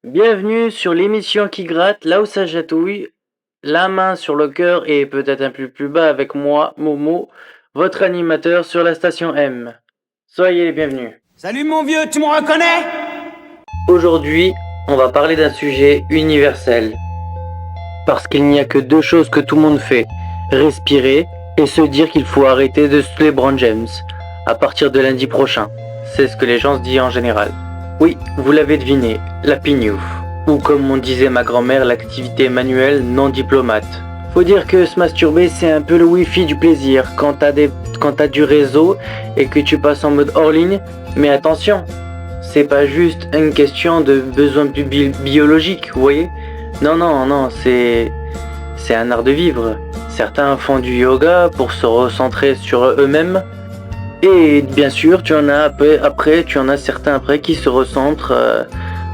Bienvenue sur l'émission qui gratte, là où ça chatouille, la main sur le cœur et peut-être un peu plus bas avec moi, Momo, votre animateur sur la station M. Soyez les bienvenus. Salut mon vieux, tu me reconnais? Aujourd'hui, on va parler d'un sujet universel. Parce qu'il n'y a que deux choses que tout le monde fait, respirer et se dire qu'il faut arrêter de se LeBron James à partir de lundi prochain. C'est ce que les gens se disent en général. Oui, vous l'avez deviné, la pignouf. Ou comme on disait ma grand-mère, l'activité manuelle non diplomate. Faut dire que se masturber c'est un peu le wifi du plaisir quand t'as du réseau et que tu passes en mode hors ligne. Mais attention, c'est pas juste une question de besoin biologique, vous voyez? Non, c'est un art de vivre. Certains font du yoga pour se recentrer sur eux-mêmes. Et bien sûr, tu en as certains après qui se recentrent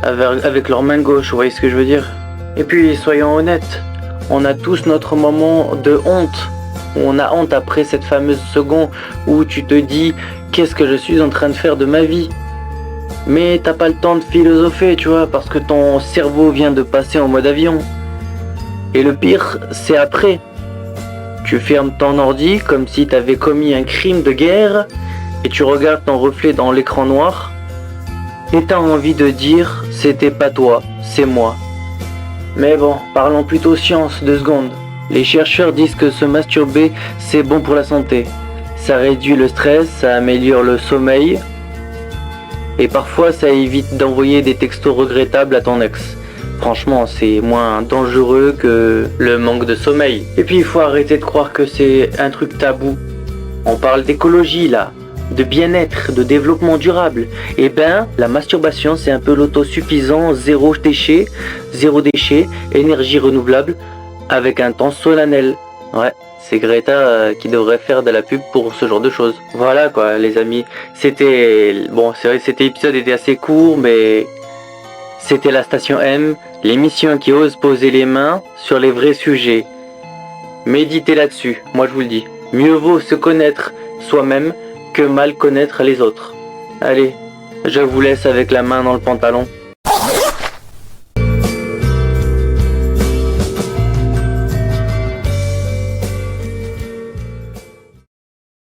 avec leur main gauche, vous voyez ce que je veux dire? Et puis, soyons honnêtes, on a tous notre moment de honte. On a honte après cette fameuse seconde où tu te dis qu'est-ce que je suis en train de faire de ma vie? Mais t'as pas le temps de philosopher, tu vois, parce que ton cerveau vient de passer en mode avion. Et le pire, c'est après. Tu fermes ton ordi comme si t'avais commis un crime de guerre et tu regardes ton reflet dans l'écran noir et t'as envie de dire c'était pas toi, c'est moi. Mais bon, parlons plutôt science 2 secondes. Les chercheurs disent que se masturber c'est bon pour la santé. Ça réduit le stress, ça améliore le sommeil et parfois ça évite d'envoyer des textos regrettables à ton ex. Franchement, c'est moins dangereux que le manque de sommeil. Et puis, il faut arrêter de croire que c'est un truc tabou. On parle d'écologie, là, de bien-être, de développement durable. Eh ben, la masturbation, c'est un peu l'autosuffisant, zéro déchet, énergie renouvelable, avec un temps solennel. Ouais, c'est Greta qui devrait faire de la pub pour ce genre de choses. Voilà, quoi, les amis. Bon, c'est vrai que cet épisode était assez court, mais c'était la station M. L'émission qui ose poser les mains sur les vrais sujets. Méditez là-dessus, moi je vous le dis. Mieux vaut se connaître soi-même que mal connaître les autres. Allez, je vous laisse avec la main dans le pantalon.